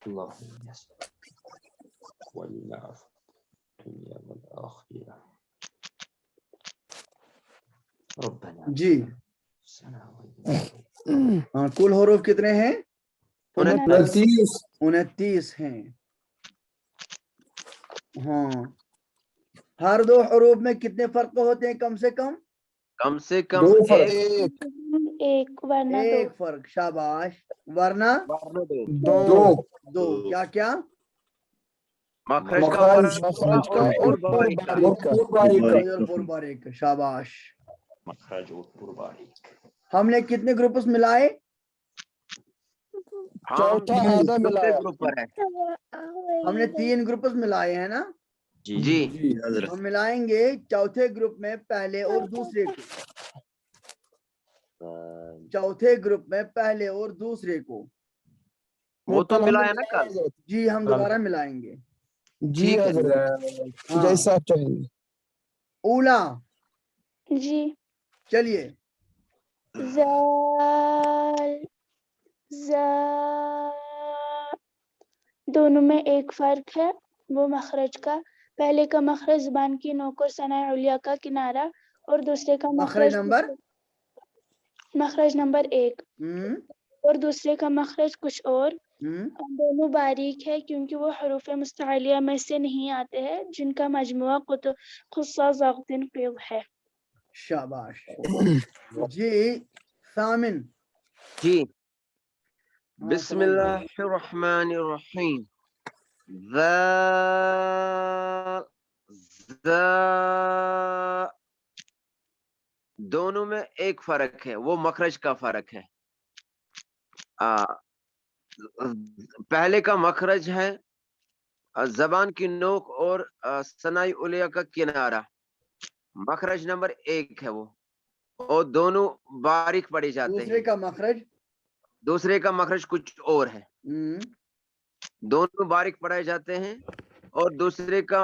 اللهم والعفو الدنيا والآخرة ربنا جی ہاں کل حروف کتنے ہیں؟ 29 ہیں. ہاں ہر دو حروف میں کتنے فرق ہوتے ہیں؟ کم سے کم ایک ورنہ ایک فرق. شاباش. ورنہ دو. کیا کیا؟ مخرج کا اور باریک. شاباش. مخرج اور باریک. ہم نے کتنے گروپس ملائے؟ چوتھا آدھا ملایا. ہم نے 3 گروپس ملائے ہیں نا. جی ہم ملائیں گے چوتھے گروپ میں پہلے اور دوسرے کو. چوتھے گروپ میں پہلے اور دوسرے کو. وہ تو ملایا نا کل. جی ہم دوبارہ ملائیں گے. جی حضرت جیسا چاہیے. اولا. جی. چلیے. زال دونوں میں ایک فرق ہے وہ مخرج کا. پہلے کا مخرج زبان کی نوک اور ثناء علیا کا کنارہ اور دوسرے کا مخرج نمبر 1 اور دوسرے کا مخرج کچھ اور. دونوں باریک ہے کیونکہ وہ حروف مستعلیہ میں سے نہیں آتے ہیں جن کا مجموعہ خصہ ضغط قیض ہے. شاباش. جی ثامن. جی بسم اللہ الرحمن الرحیم. دونوں میں ایک فرق ہے وہ مخرج کا فرق ہے. پہلے کا مخرج ہے زبان کی نوک اور ثناء علیہ کا کنارہ. مخرج نمبر 1 ہے وہ اور دونوں باریک پڑے جاتے ہیں. دوسرے کا مخرج کچھ اور ہے. دونوں باریک پڑھائے جاتے ہیں اور دوسرے کا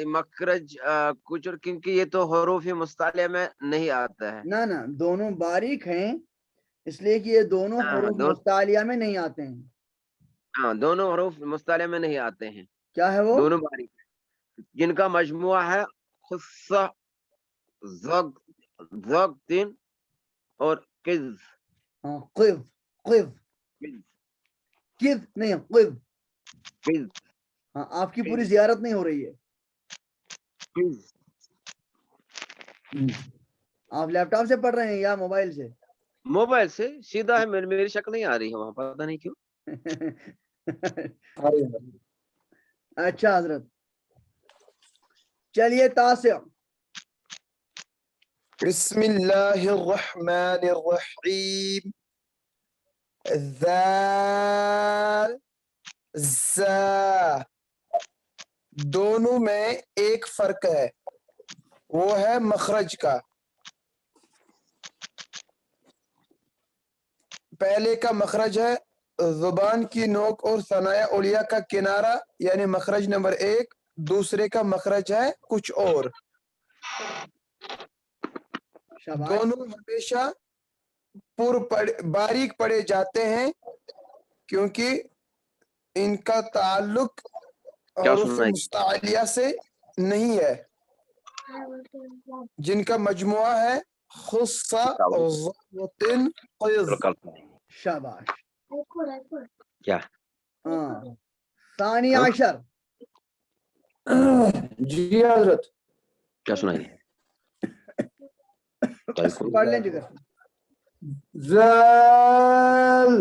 مخرج کچھ اور کیونکہ یہ تو حروف مستعلیہ میں نہیں آتا ہے. نہ دونوں باریک ہیں اس لیے کہ یہ دونوں حروف مستعلیہ میں نہیں آتے ہیں. ہاں دونوں حروف مستعلیہ میں نہیں آتے ہیں. کیا ہے وہ؟ دونوں باریک ہیں جن کا مجموعہ ہے خصہ ضغط اور قذ. نہیں قذ. ہاں آپ کی پوری زیارت نہیں ہو رہی ہے. آپ لیپ ٹاپ سے پڑھ رہے ہیں یا موبائل سے؟ موبائل سے سیدھا ہے. میری شکل نہیں آ رہی ہے وہاں پتہ نہیں کیوں. اچھا حضرت چلیے. تاسع. بسم اللہ الرحمن الرحیم. ذال زا دونوں میں ایک فرق ہے وہ ہے مخرج کا. پہلے کا مخرج ہے زبان کی نوک اور ثناء علیہ کا کنارہ یعنی مخرج نمبر 1. دوسرے کا مخرج ہے کچھ اور. دونوں ہمیشہ باریک پڑے جاتے ہیں کیونکہ ان کا تعلق حروف مستعلیہ سے نہیں ہے جن کا مجموعہ ہے خصہ ضغط قیض. شاباش. کیا ثانی عشر. جی حضرت کیا سنائیے؟ پڑھ لیں جگر. زال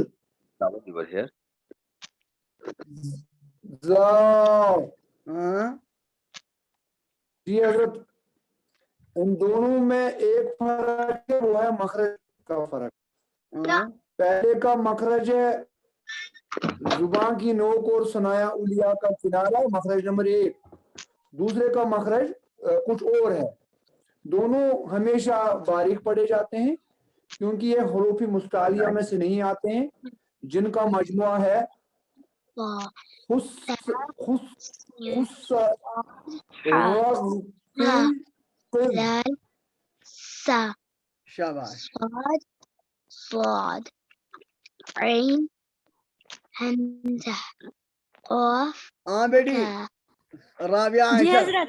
جی حضرت ان دونوں میں ایک فرق ہے وہ ہے مخرج کا فرق. پہلے کا مخرج ہے زبان کی نوک اور ثناء علیہ کا کنارہ مخرج نمبر 1. دوسرے کا مخرج کچھ اور ہے. دونوں ہمیشہ باریک پڑے جاتے ہیں کیونکہ یہ حروف مستعلیہ میں سے نہیں آتے ہیں جن کا مجموعہ ہے شاباش. صاد عین حمزہ ہاں بیٹی رابعہ جی عائشہ حضرت،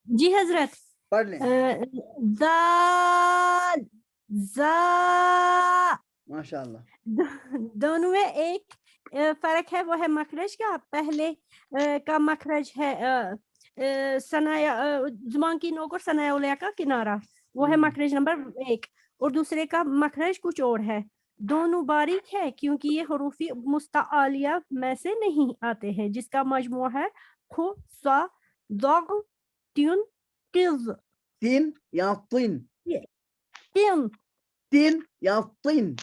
جی حضرت، پڑھ لیں. زال زا ماشاء اللہ. دونوں میں ایک فرق ہے، وہ ہے مخرج کا. پہلے کا مخرج ہے زبان کی نوک اور ثنایا علیہ کا کنارہ، وہ ہے مخرج نمبر 1، اور دوسرے کا مخرج کچھ اور ہے. دونوں باریک ہے کیونکہ یہ حروف مستعلیہ میں سے نہیں آتے ہیں، جس کا مجموعہ ہے خو سا ضغ تین قز. تین یا طین؟ تین تین یا طین؟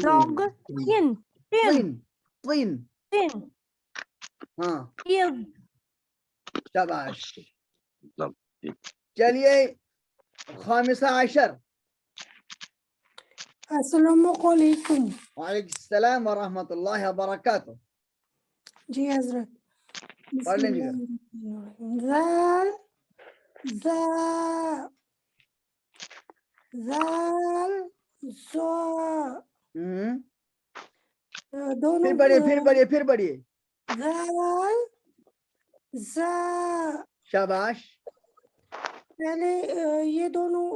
ضغ تین تین طین طین. تین ہاں قز. شاباش. چلیے خامسہ عشر. السلام علیکم. وعلیکم السلام ورحمۃ اللہ وبرکاتہ. جی حضرت. پڑھ لیں جی. زال زا زال زا. دونوں پھر پڑھیے. زال زا. شاباش. پہلے یہ دونوں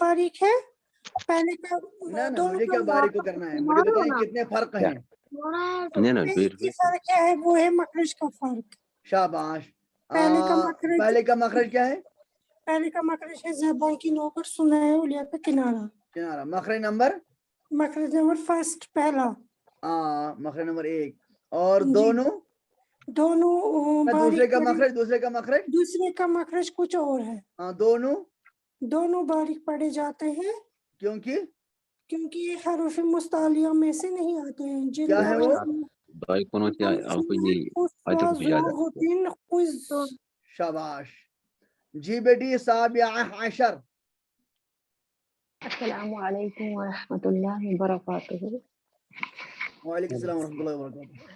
باریک ہے. پہلے کا نہ دونوں مجھے کا کیا باریک کو کرنا ہے، مجھے بتائیں کتنے فرق ہیں. ایک ہی فرق کیا ہے، وہ ہے مخرج کا فرق. شاباش. پہلے کا مخرج کیا ہے؟ پہلے کا مخرج ہے زبان کی نوک اور ثنایا علیہ کا کنارہ. مخرج نمبر 1 پہلا. مخرج نمبر 1. اور دونوں باریک دوسرے کا مخرج دوسرے کا مخرج کچھ اور ہے. دونوں باریک پڑے جاتے ہیں کیونکہ یہ حروف مستعلیہ میں سے نہیں آتے ہیں، جن کیا ہے وہ؟ شاباش. جی بیٹی سابعہ عشر. السلام علیکم ورحمۃ اللہ وبرکاتہ. وعلیکم السلام ورحمۃ اللہ وبرکاتہ.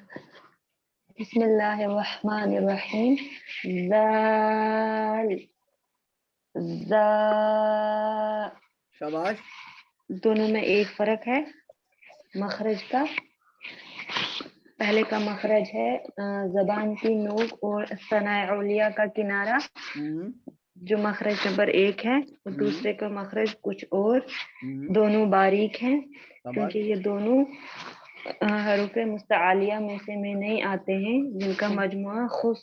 بسم اللہ الرحمن الرحیم. زال زا. شاباش. دونوں میں ایک فرق ہے مخرج کا. پہلے کا مخرج ہے زبان کی نوک اور ثنایا علیہ کا کنارہ، جو مخرج نمبر 1 ہے، اور دوسرے کا مخرج کچھ اور. دونوں باریک ہیں کیونکہ یہ دونوں حروف مستعلیہ میں سے نہیں آتے ہیں، جن کا مجموعہ خص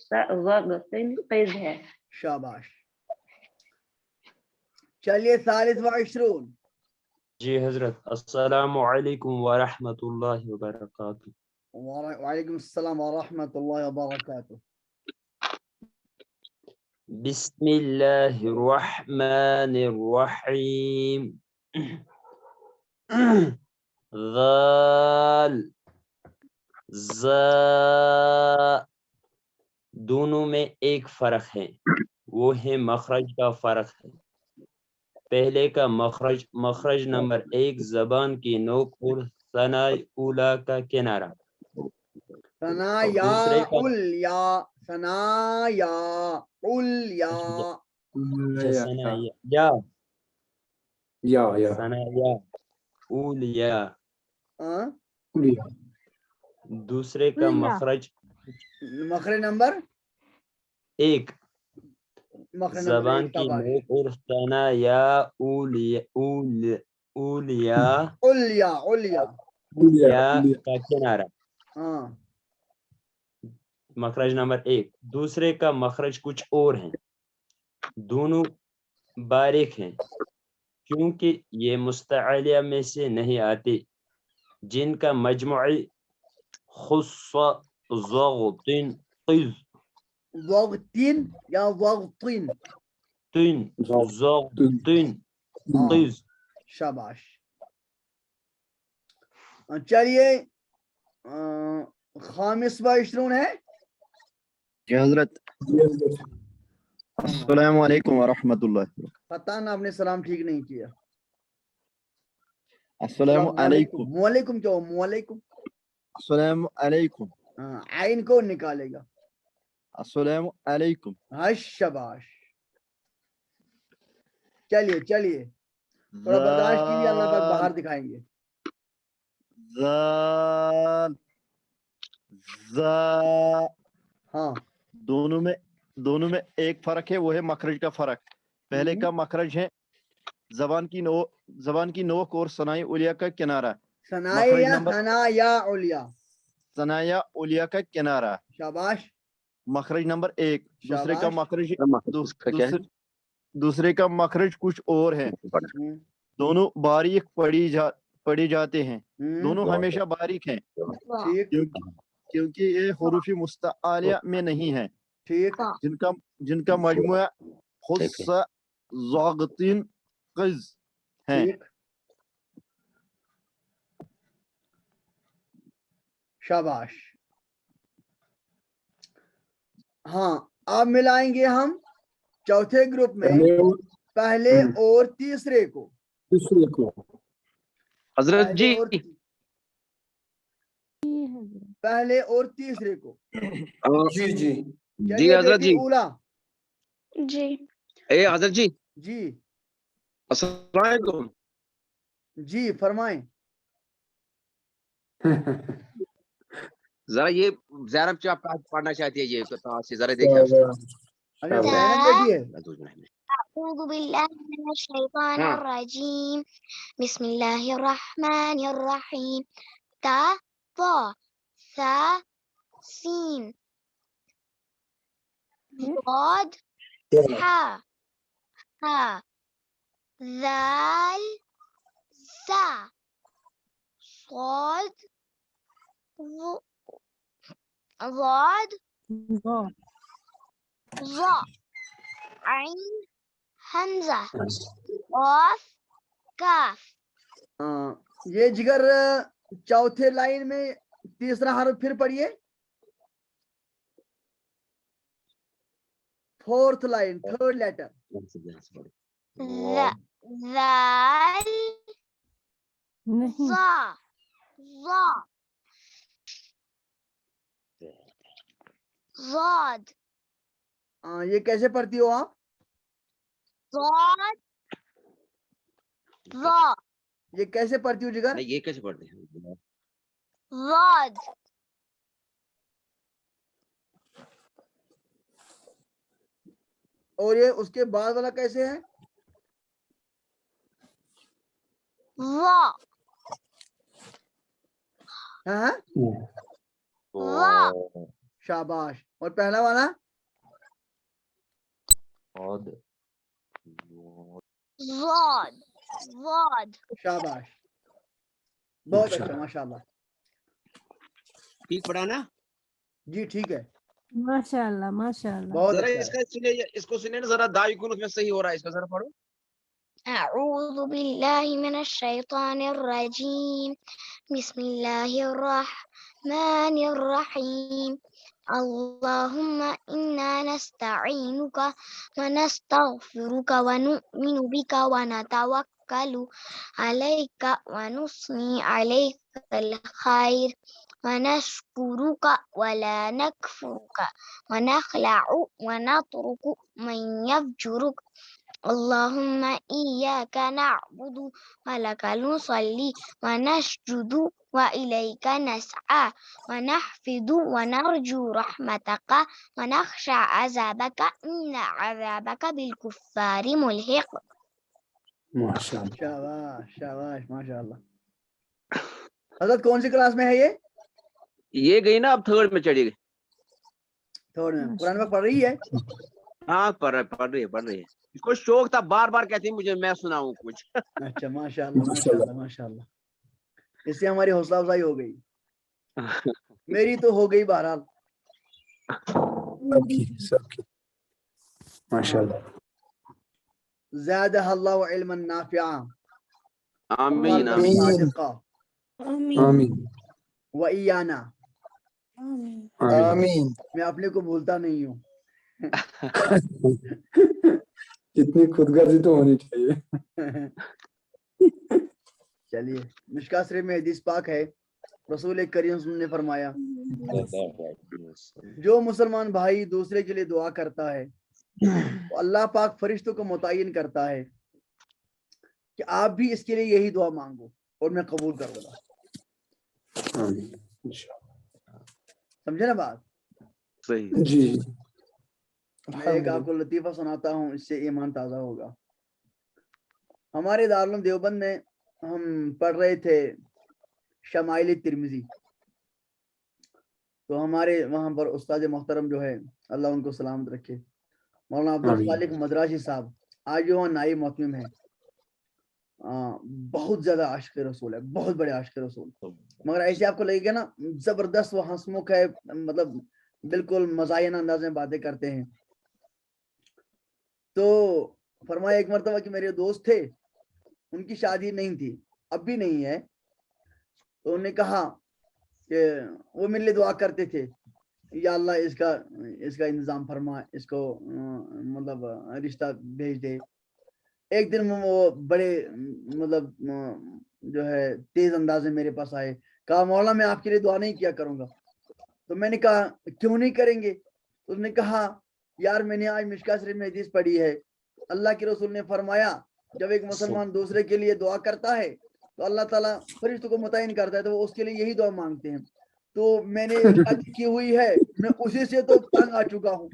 قز ہے. شاباش. چلیے ثالث و عشرون. جی حضرت. السلام علیکم ورحمۃ اللہ وبرکاتہ. وعلیکم السلام ورحمۃ اللہ وبرکاتہ. بسم اللہ الرحمن الرحیم. ذال زا. دونوں میں ایک فرق ہے، وہ ہے مخرج کا فرق ہے. پہلے کا مخرج نمبر 1 زبان کی نوک اور ثنایا اولی کا کنارہ. ثنایا علیہ. ثنایا علیہ. ثنایا اولیہ. دوسرے کا مخرج نمبر 1 زبان کی نوک اور ثنایا اولیہ کا کنارہ. مخرج نمبر 1. دوسرے کا مخرج کچھ اور ہیں. دونوں باریک ہیں کیونکہ یہ مستعلیہ میں سے نہیں آتے، جن کا مجموعی خص ضغطن قز. ضغطن یا ضغطن؟ ضغطن قز. شاباش. چلیے خامس و عشرون ہے. جی حضرت. السلام علیکم ورحمۃ اللہ. پتہ نہ آپ نے سلام ٹھیک نہیں کیا. السلام علیکم. وعلیکم. کیا وعلیکم؟ السلام علیکم. عین کو نکالے گا. السلام علیکم. شاباش. چلیے تھوڑا برداشت کیجیے، اللہ پاک باہر دکھائیں گے. زال जा, हाँ दोनों में एक फर्क है, वो है मखरज का फर्क। पहले का मखरज है जबान की नोक और सनाई उलिया का किनारा। सनाए या सनाया उलिया? सनाया उलिया का किनारा। शाबाश। मखरज नंबर 1। दूसरे का मखरज कुछ और है। दोनों बारीक पढ़ी जाते हैं। दोनों हमेशा बारीक हैं ठीक क्योंकि ये हुरूफी मुस्तआलिया में नहीं है, ठीक जिनका मजमुआ खुस्सा ज़ागतिन क़िज़ है। ठीक शाबाश। हाँ अब मिलाएंगे हम चौथे ग्रुप में पहले और तीसरे को। हजरत जी पहले और तीसरे को। जी जी जी हजरत जी। उला जी ए हजरत जी जी अस्सलाम वालेकुम। जी फरमाएं। जरा ये ज़ैनब क्या पढ़ना चाहती है, ये से जरा देखिए आप। अरे ज़ैनब बेटी है। أعوذ بالله من الشيطان الرجيم بسم الله الرحمن الرحيم تا طا ثا سين ضاد حا ها ذال ذا صاد ضاد ظا عين हमजा ऑफ काफ। ये जिगर चौथे लाइन में तीसरा हर्फ फिर पढ़िए। Fourth line third letter. ज़ाल ज़ा ज़ा ज़ाद। ये कैसे पढ़ती हो आप? ज़ाद ज़ा। ये कैसे पढ़ती हो जिगर? ये कैसे पढ़ते हैं? ज़ाद और ये उसके बाद वाला कैसे है? ज़ा हाँ ज़ा। शाबाश। और पहला वाला? ज़ाद ज़ाद। शाबाश बहुत अच्छा माशाल्लाह। ठीक पढ़ा ना? जी ठीक है माशाल्लाह माशाल्लाह। बहुत जरा अच्छा है। इसको सुनिए ना जरा, दाई कुनूत में सही हो रहा है इसका, जरा पढ़ो। أعوذ بالله من الشيطان الرجيم بسم الله الرحمن الرحيم اللهم إنا نستعينك ونستغفرك ونؤمن بك ونتوكل عليك ونثني عليك الخير ونشكرك ولا نكفرك ونخلع ونترك من يفجرك اللهم إياك نعبد ولك نصلي ونسجد وإليك نسعى ونحفظ ونرجو رحمتك ونخشى عذابك إن عذابك بالكفار ملحق. माशाल्लाह। शाबाश शाबाश माशाल्लाह। हजरत कौन सी क्लास में है ये गई ना, अब थर्ड में चढ़ी गई। थर्ड में कुरान में पढ़ रही है? हाँ पढ़ रही है। इसको शौक था, बार बार कहती है मुझे मैं सुनाऊं कुछ। अच्छा माशाल्लाह माशाल्लाह माशाल्लाह। इससे हमारी हौसला अफजाई हो गई। मेरी तो हो गई बहरहाल। सबकी माशाल्लाह। ज़ादह अल्लाहु इल्मन नाफ़िआ। आमीन आमीन व इयाना। आमीन। मैं अपने को भूलता नहीं हूँ। इतनी खुदगर्जी तो होनी चाहिए। चलिए मिशकात शरीफ में हदीस पाक है, रसूल करीम ने फरमाया जो मुसलमान भाई दूसरे के लिए दुआ करता है तो अल्लाह पाक फरिश्तों को मुतय्यन करता है कि आप भी इसके लिए यही दुआ मांगो और मैं कबूल करूंगा। समझे ना बात? सही। जी मैं एक आपको लतीफा सुनाता हूँ, इससे ईमान ताज़ा होगा। हमारे दारुल देवबंद में हम पढ़ रहे थे शमाइल तिरमिजी, तो हमारे वहाँ पर उस्ताद मोहतरम जो है, अल्लाह उनको सलामत रखे, मौलाना अब्दुल खालिक मदराशी साहब, आज जो नाइब मोहतमिम है, बहुत ज्यादा आशिक रसूल है, बहुत बड़े आशिक रसूल, मगर ऐसे आपको लगेगा ना जबरदस्त वो हंसमुख है, मतलब बिल्कुल मज़ाहिर अंदाज में बातें करते हैं। तो फरमाया एक मरतबा कि मेरे दोस्त थे, उनकी शादी नहीं थी, अब भी नहीं है, तो उन्होंने कहा कि वो मेरे लिए दुआ करते थे, या अल्लाह इसका इंतजाम फरमा, इसको मतलब रिश्ता भेज दे। एक दिन वो बड़े मतलब जो है तेज अंदाज में मेरे पास आए, कहा मौला मैं आपके लिए दुआ नहीं किया करूंगा। तो मैंने कहा क्यों नहीं करेंगे? तो उसने कहा यार मैंने आज मिशका शरीफ में हदीस पढ़ी है, अल्लाह के रसूल ने फरमाया जब एक मुसलमान दूसरे के लिए दुआ करता है तो अल्लाह ताला फरिश्तों को मुतय्यन करता है, तो वो उसके लिए यही दुआ मांगते हैं। तो मैंने शादी की हुई है, मैं उसी से तो तंग आ चुका हूँ,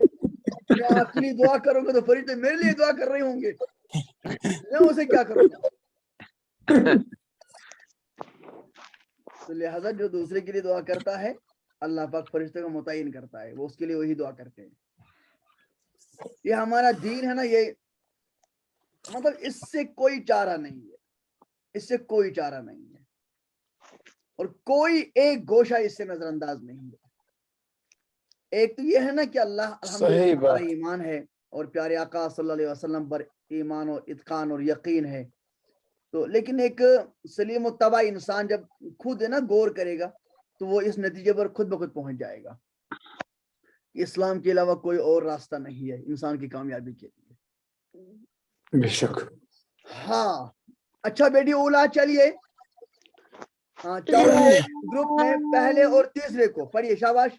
मैं आपके लिए दुआ करूंगा तो फरिश्ते मेरे लिए दुआ कर रहे होंगे, मैं उसे क्या करूंगा? तो लिहाजा जो दूसरे के लिए दुआ करता है अल्लाह पाक फरिश्ते को मुतय्यन करता है, वो उसके लिए वही दुआ करते हैं। ये हमारा दीन है ना, ये मतलब इससे कोई चारा नहीं है, इससे कोई चारा नहीं है, और कोई एक गोशा इससे नजरअंदाज नहीं है। एक तो ये है ना कि अल्लाह अल्हम्दुलिल्लाह हमारा ईमान है और प्यारे आका सल्लल्लाहु अलैहि वसल्लम पर ईमान और इत्कान और यकीन है, तो लेकिन एक सलीम और तबा इंसान जब खुद है ना गौर करेगा तो वो इस नतीजे पर खुद ब खुद पहुंच जाएगा, इस्लाम के अलावा कोई और रास्ता नहीं है इंसान की कामयाबी के लिए। बेशक। हाँ अच्छा बेटी ओला, चलिए हाँ चौथे ग्रुप में पहले और तीसरे को पढ़िए, शाबाश।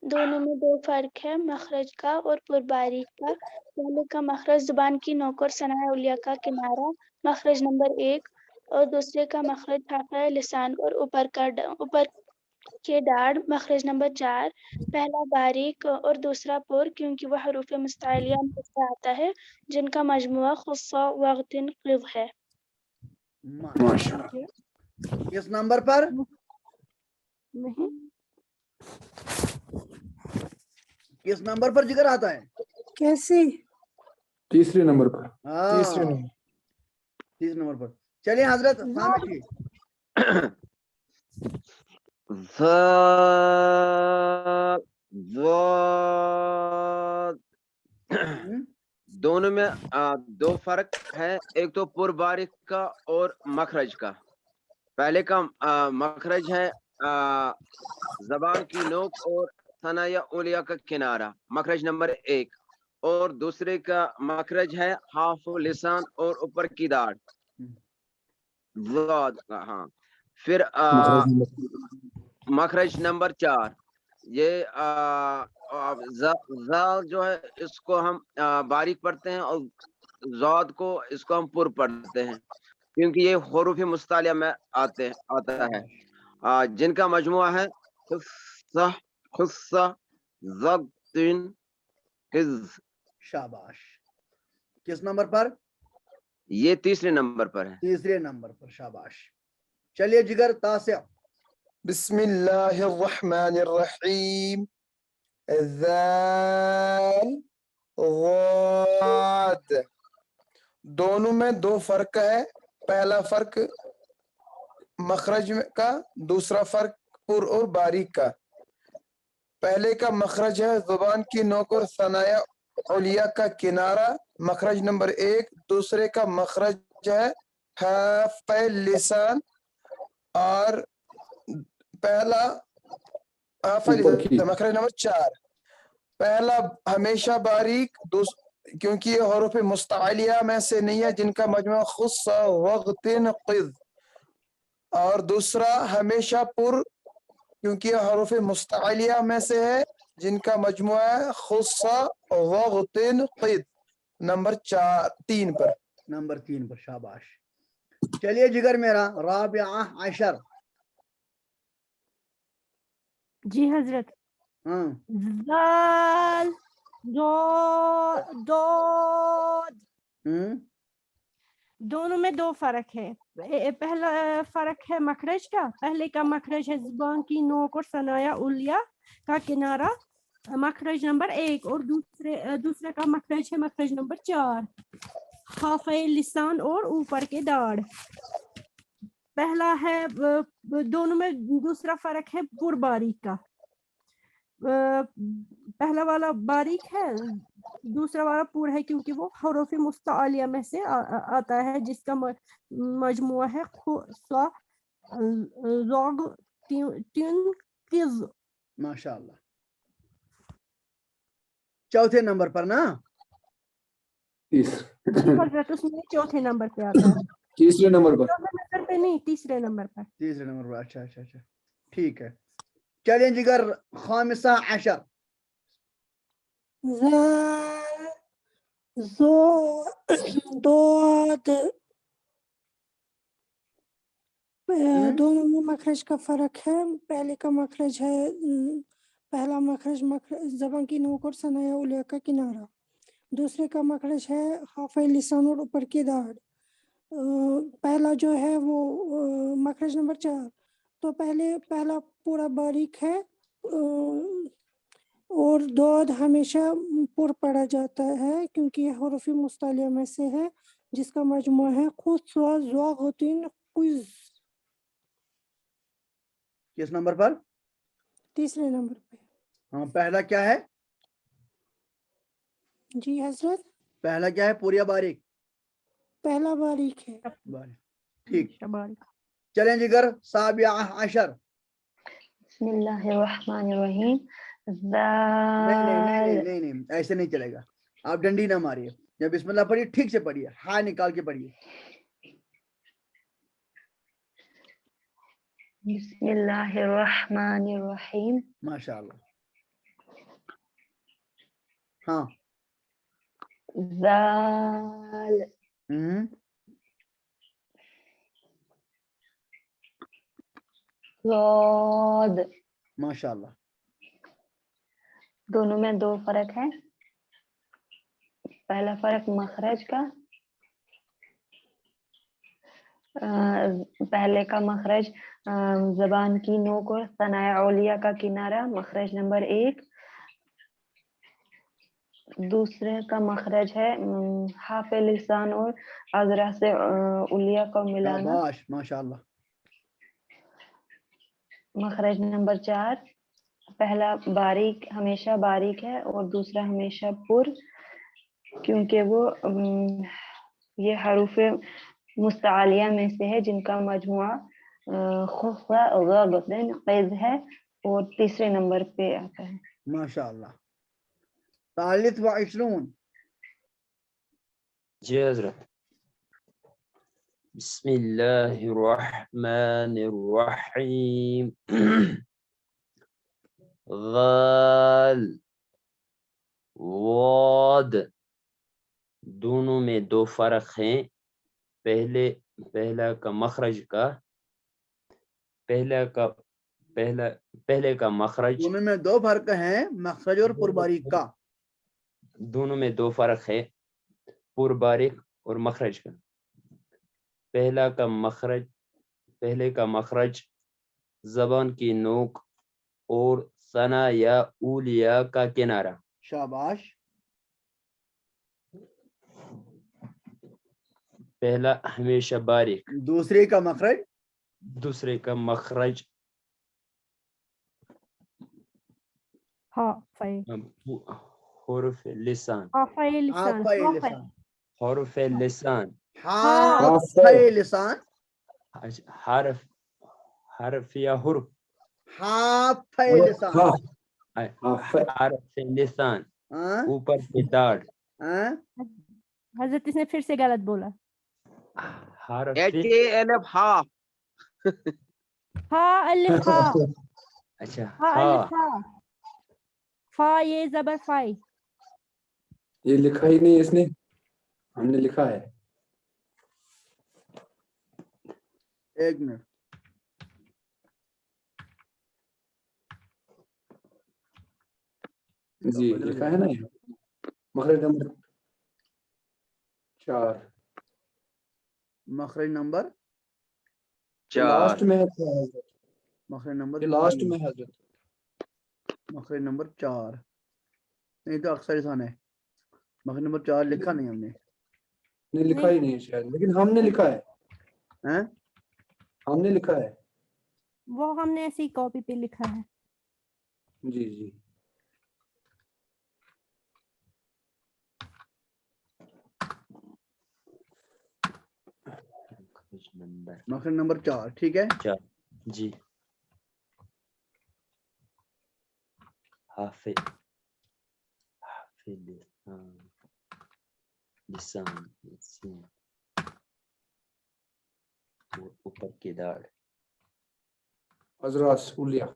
दोनों में दो फर्क है, मखरज का और पुरबारीक का। पहले का मखरज जुबान की नोक और सनाए उलिया का किनारा, मखरज नंबर 1, और दूसरे का मखरज हाफ़ा लिसान और ऊपर के दाढ़, मखरज नंबर 4। पहला बारीक और दूसरा पुर, क्योंकि वह हरूफ मुस्तअलिया में से आता है जिनका मजमुआ खुस्सा वगतिन क़िज़ है। माशाअल्लाह। किस नंबर पर? किस नंबर पर जिक्र आता है? कैसे? तीसरे नंबर पर। तीसरे नंबर पर। चलिए हजरत सामने दोनों में दो फर्क है, एक तो पुरबारिक का और मखरज का। पहले का मखरज है जबान की नोक और सनाया उलिया का किनारा, मखरज नंबर 1, और दूसरे का मखरज है हाफ लिसान और ऊपर की दाढ़। हाँ, फिर मखरज नंबर 4, ये जाल जो है इसको हम बारीक पढ़ते हैं और ज़ाद को इसको हम पुर पढ़ते हैं, क्योंकि ये हुरूफ मुस्तालिया में आता है, जिनका मजमुआ है खुस्सा खुस्सा ज़ब्तिन क़िज़। शाबाश। किस नंबर पर? ये तीसरे नंबर पर है। तीसरे नंबर पर, शाबाश। चलिए जिगर तासिया। बिस्मिल्लाहिर्रहमानिर्रहीम। ज़ाल ज़ाद। दोनों में दो फर्क है, पहला फर्क मखरज का, दूसरा फर्क पुर और बारीक का। पहले का मखरज है जुबान की नोक और सनाया उलिया का किनारा, मखरज नंबर 1। दूसरे का मखरज है हाफ़े लिसान और पहला मखरज नंबर 4। पहला हमेशा बारीक, क्योंकि ये हुरूफ मुस्तअलिया में से नहीं है जिनका मजमुआ खुस्सा वगतिन क़िज़, और दूसरा हमेशा पुर, क्योंकि ये हुरूफ मुस्तअलिया में से है जिनका मजमुआ है खुस्सा वगतिन क़िज़। नंबर 3 पर। नंबर 3 पर, शाबाश। چلیے جگر میرا رابعہ عشر. جی حضرت. ہاں زال دود. دونوں میں دو فرق ہے. پہلا فرق ہے مخرج کا. پہلے کا مخرج ہے زبان کی نوک اور ثنایا علیہ کا کنارہ مخرج نمبر 1 اور دوسرے کا مخرج ہے مخرج نمبر 4 حافظ لسان اور اوپر کے داڑ. پہلا ہے دونوں میں دوسرا فرق ہے پر باریک کا. پہلا والا باریک ہے دوسرا والا پور ہے کیونکہ وہ حروف مستعلیہ میں سے آتا ہے جس کا مجموعہ ہے خصا ضاد تین قز. ماشاءاللہ. چوتھے نمبر پر نا حضرت اس میں چوتھے نمبر پہ آتا ہے. تیسرے نمبر پر پہ نہیں تیسرے نمبر پر. تیسرے نمبر پر. اچھا اچھا اچھا ٹھیک ہے. چلیں جگر خامسہ عشر. دود. دونوں میں مخرج کا فرق ہے. پہلے کا مخرج ہے پہلا مخرج زبان کی نوک اور ثنایا علیہ کا کنارہ. دوسرے کا مخرج ہے حافظ لسان اور اوپر کی داڑ. پہلا جو ہے وہ مخرج نمبر 4 تو پہلا پورا باریک ہے اور دود ہمیشہ پر پڑھا جاتا ہے کیونکہ یہ حروف مستعلیہ میں سے ہے جس کا مجموعہ ہے خصا ضاد قز. کس نمبر پر؟ تیسرے نمبر پہ. ہاں پہلا کیا ہے؟ جی حضرت. پہلا کیا ہے پوریا باریک؟ پہلا باریک ہے. ٹھیک. چلیں جگر سابعہ عشر. بسم اللہ الرحمن الرحیم. نہیں ایسے نہیں چلے گا. آپ ڈنڈی نہ ماریے. جب بسم اللہ پڑھیے ٹھیک سے پڑھیے. ہاں نکال کے پڑھیے. بسم اللہ الرحمن الرحیم. ماشاءاللہ. ہاں ذال ضاد. ماشاءاللہ. دونوں میں دو فرق ہے. پہلا فرق مخرج کا. پہلے کا مخرج زبان کی نوک اور ثنایا علیہ کا کنارہ مخرج نمبر 1. دوسرے کا مخرج ہے حافظ لسان اور اذراس علیہ کو ملانا ماشاءاللہ. مخرج نمبر 4. پہلا باریک ہمیشہ باریک ہے اور دوسرا ہمیشہ پر کیونکہ وہ یہ حروف مستعلیہ میں سے ہے جن کا مجموعہ خصا ضاد قز ہے اور تیسرے نمبر پہ آتا ہے. ماشاءاللہ. ثالث و عشرون. جی حضرت. بسم اللہ الرحمن الرحیم. غال واد. دونوں میں دو فرق ہیں. پہلا کا مخرج کا پہلے کا مخرج. دونوں میں دو فرق ہیں مخرج اور پر باریک کا. دونوں میں دو فرق ہے پر باریک اور مخرج کا. پہلے کا مخرج زبان کی نوک اور ثنا یا اولیاء کا کنارہ. شاباش. پہلا ہمیشہ باریک. دوسرے کا مخرج حروف لسان. حروف لسان. حرف یا حرف. حرف لسان اوپر کی داڑ. حضرت اس نے پھر سے غلط بولا. حرف الف ہا. ہا الف ہا. اچھا ہا الف ہا. فا یہ زبر فائی. یہ لکھا ہی نہیں اس نے. ہم نے لکھا ہے. एक मिनट, जी लिखा है ना ये मखरज नंबर 4 मखरज नंबर लास्ट 4 में है क्या हजरत? मखरज नंबर ये लास्ट 3, में है हजरत। मखरज नंबर 4 नहीं तो अक्सर इंसान है, मखरज नंबर 4 लिखा नहीं हमने, नहीं लिखा ही नहीं है शायद, लेकिन हमने लिखा है, हैं? हमने लिखा है। वो हमने ऐसी कॉपी पे लिखा है। जी जी नंबर मखरज नंबर 4 ठीक है। 4 जी। हाफिज हाफिज लिसान सीन और ऊपर की दाढ़। अजरास उलिया।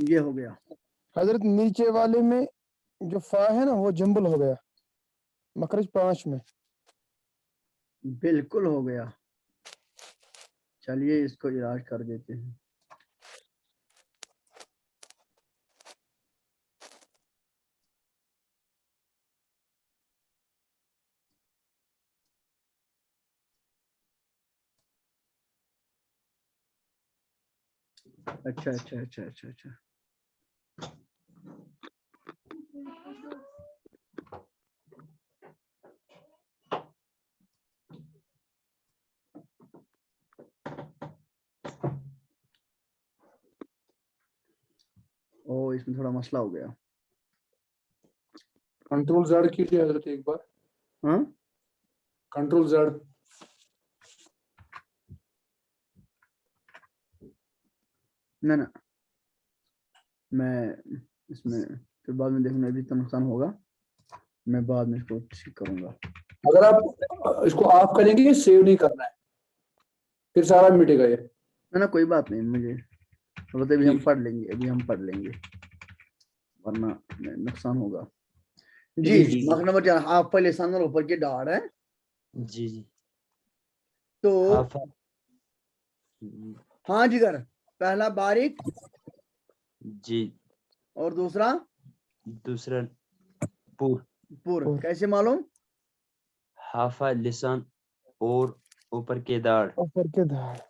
ये हो गया। हजरत नीचे वाले में जो फा है ना वो जंबल हो गया मखरज 5 में। बिल्कुल हो गया। चलिए इसको इलाज कर देते हैं। अच्छा अच्छा अच्छा अच्छा अच्छा ओ इसमें थोड़ा मसला हो गया। कंट्रोल जेड कीजिए हजरत एक बार। हाँ कंट्रोल जेड। ना ना मैं इसमें फिर बाद में देखना भी तो नुकसान होगा, मैं बाद में इसको ठीक करूंगा। अगर आप इसको ऑफ करेंगे सेव नहीं करना है, फिर सारा मिटेगा ये। ना ना कोई बात नहीं, मुझे बोलते अभी हम ठीक। पढ़ लेंगे, अभी हम पढ़ लेंगे वरना नुकसान होगा। जी जी जी मख नंबर 4 हाफ पर लिसान और ऊपर की दाढ़ है। जी जी। तो हाफा हाँ जिगर, पहला बारीक जी और दूसरा दूसरा पूर। पुर, कैसे मालूम? हाफा लिसान और ऊपर के दाढ़। ऊपर के धार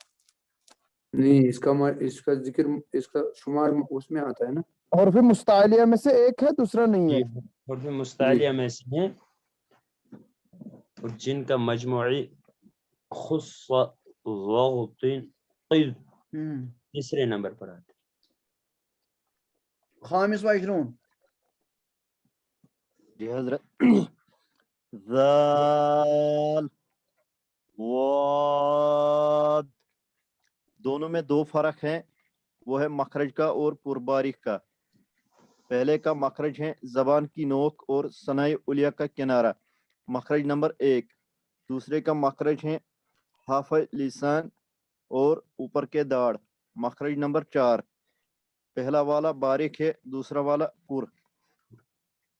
नहीं, इसका जिक्र, इसका शुमार उसमें आता है ना। और फिर मुस्तालिया में से एक है दूसरा नहीं ये है। और फिर मुस्तालिया में से हैं और जिनका मजमूई खुस्सा ज़ग़्तिन क़िज़ तीसरे नंबर पर आता खामिस व इशरून जी हजरत। ज़ाल वाद, दोनों में दो फर्क हैं, वो है मखरज का और पुरबारिक का। पहले का मखरज है जबान की नोक और सनाई उलिया का किनारा, मखरज नंबर 1। दूसरे का मखरज है हाफ लिसान और ऊपर के दाढ़, मखरज नंबर 4। पहला वाला बारिक है, दूसरा वाला पुर,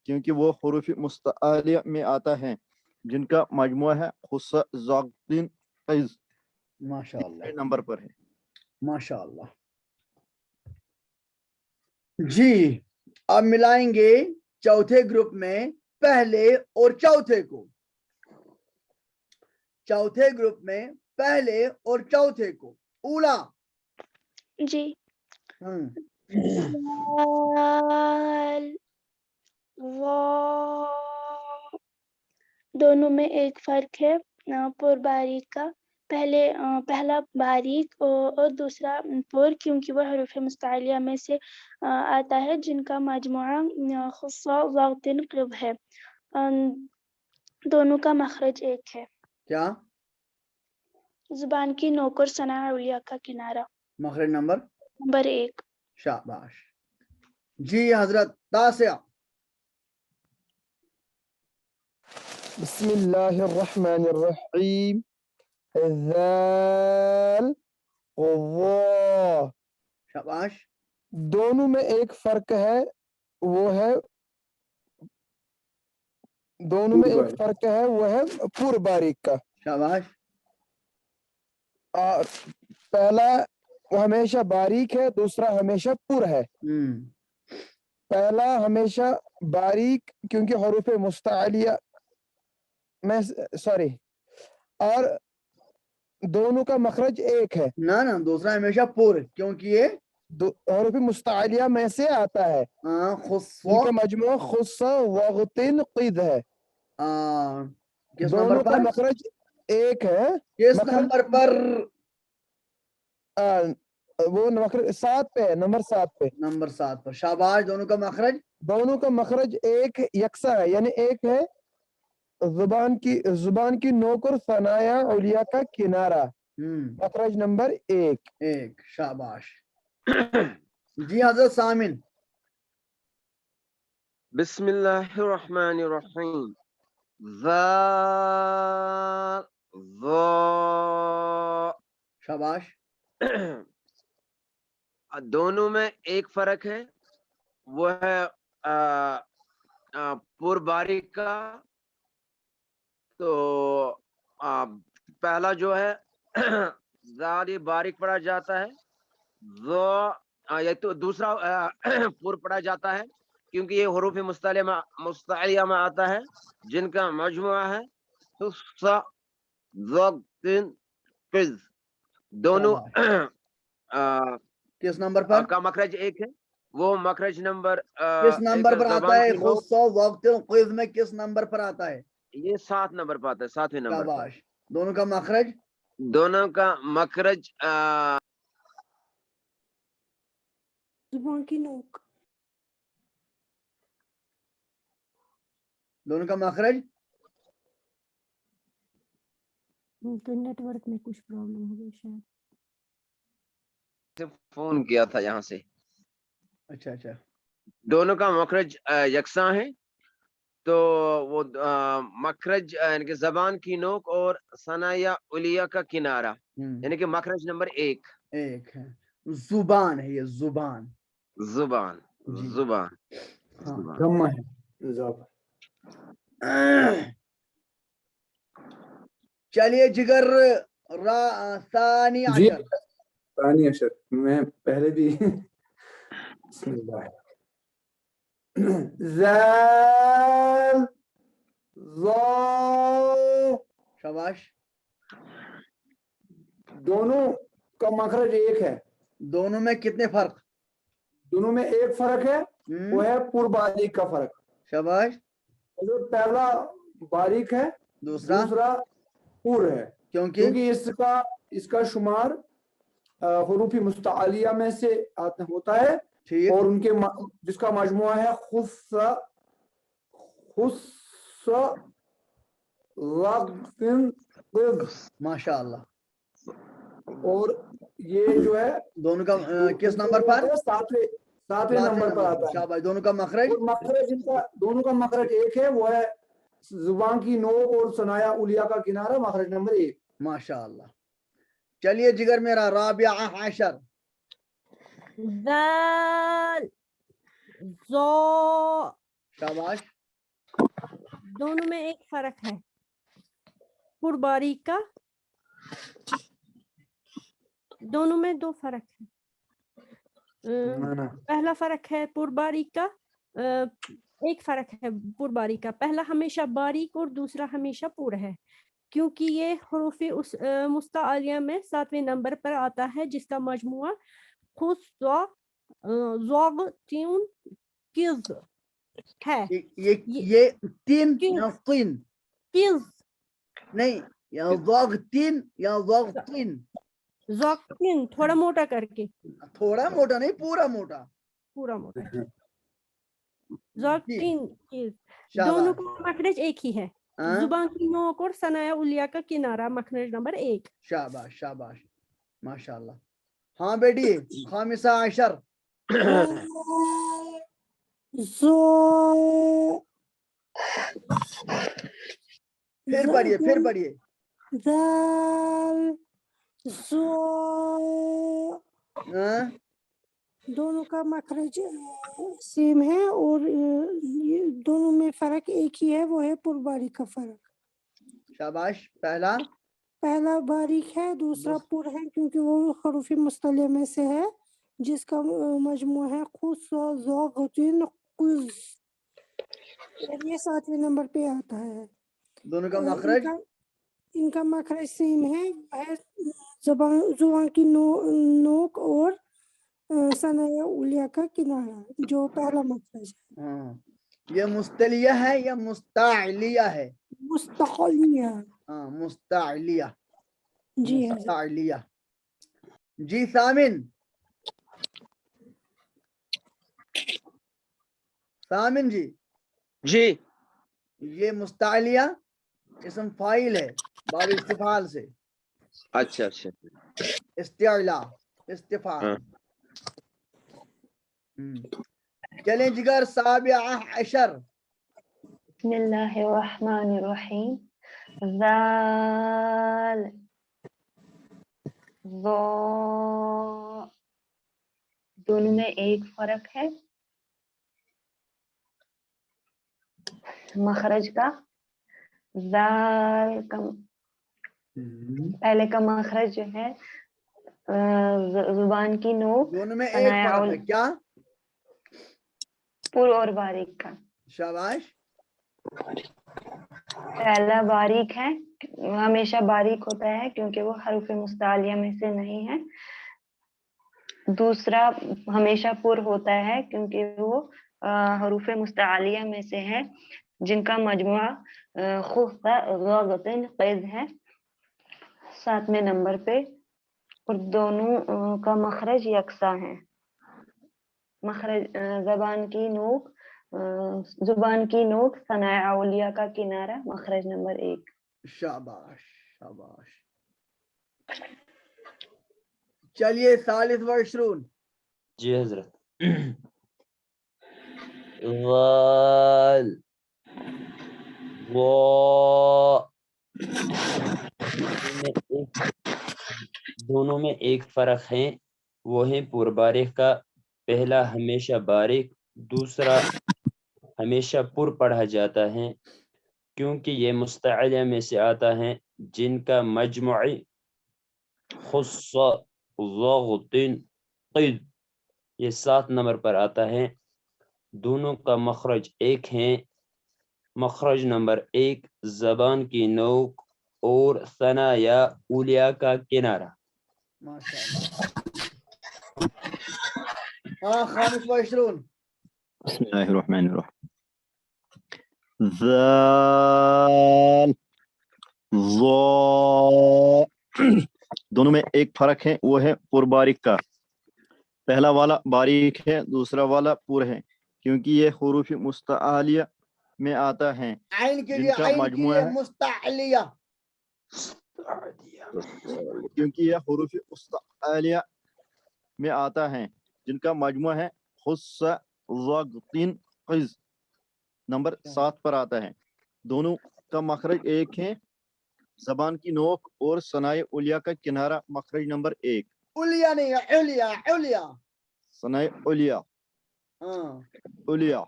क्योंकि वो हुरूफ मुस्तआलिया में आता है जिनका मजमुआ है खुस्सा ज़ग़्तिन क़िज़, माशाअल्लाह नंबर पर है। माशाअल्लाह। जी अब मिलाएंगे चौथे ग्रुप में पहले और चौथे को, चौथे ग्रुप में पहले और चौथे को। उला जी हम्म ज़ाल वाद دونوں میں ایک فرق ہے پر باریک کا. پہلا باریک اور دوسرا پر کیونکہ وہ حروف مستعلیہ میں سے آتا ہے جن کا مجموعہ خصہ ضغط قلب ہے. دونوں کا مخرج ایک ہے. کیا؟ زبان کی نوک اور ثنا علیہ کا کنارہ. مخرج نمبر 1. شاباش. جی حضرت تاسع. بسم اللہ الرحمن الرحیم. ذال والظا. شاباش. دونوں میں ایک فرق ہے وہ ہے پور باریک کا. شاباش. اور پہلا وہ ہمیشہ باریک ہے، دوسرا ہمیشہ پر ہے. پہلا ہمیشہ باریک کیونکہ حروف مستعلیہ میں اور دونوں کا مخرج ایک ہے. نہ دوسرا ہمیشہ پر کیونکہ یہ حروف مستعلیہ میں سے آتا ہے جن کا مجموعہ خصہ وغط قید ہے. دونوں کا مخرج ایک ہے. کس نمبر پر؟ وہ نمبر 7 پہ ہے. نمبر 7 پر. شاباش. دونوں کا مخرج ایک یکساں ہے، یعنی ایک ہے زبان کی نوک اور ثنایا علیہ کا کنارہ. مخرج نمبر 1. شاباش. جی حضرت سامن. بسم اللہ الرحمن الرحیم. شاباش. دونوں میں ایک فرق ہے وہ ہے پر باریک کا. تو پہلا جو ہے زیادہ باریک پڑھا جاتا ہے، تو دوسرا پر پڑھا جاتا ہے کیونکہ یہ حروف مستعلیہ میں آتا ہے جن کا مجموعہ ہے دونوں کس نمبر پر کا مخرج ایک ہے. وہ مخرج نمبر کس نمبر پر آتا ہے؟ خصہ وقت قذ میں کس نمبر پر آتا ہے؟ یہ 7 نمبر پر آتا ہے، 7ویں نمبر پر. دونوں کا مخرج زبان کی نوک. دونوں کا مخرج تو نیٹ ورک میں کچھ پرابلم ہو گئی شاید. فون کیا تھا یہاں سے. اچھا. دونوں کا مخرج یکساں ہے. تو وہ مخرج یعنی کہ زبان کی نوک اور ثنایا علیہ کا کنارہ یعنی کہ مخرج نمبر 1 ہے. زبان ہے یہ زبان. چلیے جگر ثانی عشر میں پہلے بھی بسم اللہ. زال ظا. شاباش. دونوں کا مخرج ایک ہے. دونوں میں کتنے فرق؟ دونوں میں ایک فرق ہے وہ ہے پر باریک کا فرق. شاباش. پہلا باریک ہے، دوسرا پر ہے کیونکہ اس کا شمار حروف مستعلیہ میں سے ہوتا ہے اور ان کے جس کا مجموعہ ہے ماشاء اللہ. اور یہ جو ہے دونوں کا کس نمبر پر؟ 7ویں نمبر پر آتا ہے. شاباش. دونوں کا مخرج دونوں کا مخرج ایک ہے وہ ہے زبان کی نوک اور ثنایا علیہ کا کنارہ. مخرج نمبر 1. ماشاء اللہ. چلیے جگر میرا رابعہ عشر. ذال ظا. شاباش. دونوں میں ایک فرق ہے پر باریک کا. دونوں میں 2 فرق ہے. پہلا فرق ہے پر باریک کا. ایک فرق ہے پر باریک کا. پہلا ہمیشہ باریک اور دوسرا ہمیشہ پر ہے کیونکہ یہ حروف مستعلیہ میں 7ویں نمبر پر آتا ہے جس کا مجموعہ خصہ ضغط قذ ہے. یہ تین किज नहीं, या ज़ागतिन या ज़ागतिन, ज़ागतिन थोड़ा मोटा करके, थोड़ा मोटा नहीं, पूरा मोटा। पूरा मोटा। ज़ागतिन किज, शाबाश। दोनों का मखरज एक ही है। हाँ? जुबान की नोक और सनाया उलिया का किनारा मखरज नंबर 1। शाबाश शाबाश, माशाल्लाह। हाँ बेटी, खामिसा अशर। फिर पढ़िए। दाल हाँ? दोनों का मखरज सेम है और ये दोनों में फर्क एक ही है, वो है पुरबारीक का फर्क। शाबाश। पहला बारीक है, दूसरा पुर है क्योंकि वो हरूफ मुस्तलिया में से है, जिसका मजमू है खुस ज़ागतिन कुज़, और ये 7वें नंबर पे आता है। दोनों का मखरज, इनका मखरज सेम है जुबान की नोक और सनाया उलिया का किनारा, जो पहला मखरज है। हाँ, ये मुस्तलिया है या मुस्तालिया है? मुस्तक़लिया। हाँ, मुस्तालिया। जी है। मुस्तालिया। जी सामिन जी, ये मुस्तालिया इसम फाइल है बाब इस्तिफाल से। अच्छा। इस्तिला, इस्तिफाल। चलें जिगर, साबिआ अशर। बिस्मिल्लाहिर्रहमानिर्रहीम। ज़ाल ज़ा, दोनों में एक फर्क है मखरज का। ज़ाल का पहले का मखरज जो है जुबान की नोक, दोनों में एक फर्क है क्या? पुर और बारीक का। शाबाश। पहला बारीक है, हमेशा बारीक होता है क्योंकि वो हरूफ मुस्तालिया में से नहीं है। दूसरा हमेशा पुर होता है क्योंकि वो हरूफ मुस्तालिया में से है, जिनका मजमुआ खुस्सा ज़ागतिन क़िज़ है 7वें नंबर पे, और दोनों का मखरज यकसा है। मखरज जुबान की नोक सनाया उलिया का किनारा मखरज नंबर 1। शाबाश शाबाश। चलिए सालिस व इशरून। जी हजरत। वाल वो, दोनों में एक फर्क है, वो है पुरबारिक का। पहला हमेशा बारीक, दूसरा हमेशा पुर पढ़ा जाता है क्योंकि ये मुस्तअलिया में से आता है, जिनका मजमुई खुस्सा ज़ागतिन क़िज़ ये 7 नंबर पर आता है। दोनों का मखरज एक है। मखरज नंबर 1 ज़बान की नोक और सना या उलिया का किनारा। माशाअल्लाह। हाँ, खामिस व इशरून। बिस्मिल्लाहिर्रहमानिर्रहीम। ज़ाल ज़ा, दोनों में एक फर्क है, वो है पुरबारीक का। पहला वाला बारीक है, दूसरा वाला पुर है क्योंकि ये हुरूफ मुस्तअलिया में आता है, आइन के लिए, जिनका आइन मजमुआ के है मुस्तअलिया, क्योंकि ये हुरूफ मुस्तअलिया में आता है, जिनका मजमुआ है खुस्सा ज़ागतिन क़िज़ नंबर 7 पर आता है। दोनों का मखरज एक है। ज़बान की नोक और सनाए उलिया का किनारा मखरज नंबर 1। उलिया नहीं है, उलिया, उलिया। सनाए उलिया, हाँ, उलिया।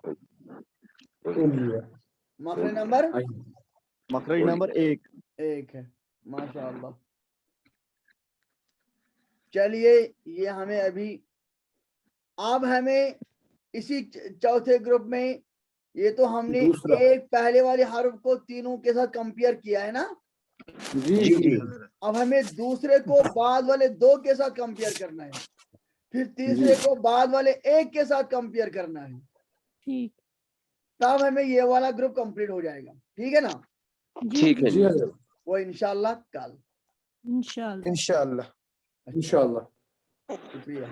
मखरज नंबर 1 है। माशाअल्लाह। चलिए, ये हमें अभी, अब हमें इसी चौथे ग्रुप में, ये तो हमने एक पहले वाले हर्फ को तीनों के साथ कंपेयर किया है ना? जी। अब हमें दूसरे को बाद वाले 2 के साथ कंपेयर करना है, फिर तीसरे को बाद वाले 1 के साथ कंपेयर करना है। ठीक। तब हमें ये वाला ग्रुप कंप्लीट हो जाएगा। ठीक है ना? ٹھیک ہے جی جی حضرت وہ انشاءاللہ کل. انشاءاللہ. انشاءاللہ. انشاءاللہ. شکریہ.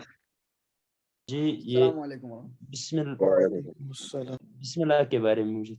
جی یہ السلام علیکم. بسم اللہ وعلیکم السلام. بسم اللہ کے بارے میں مجھے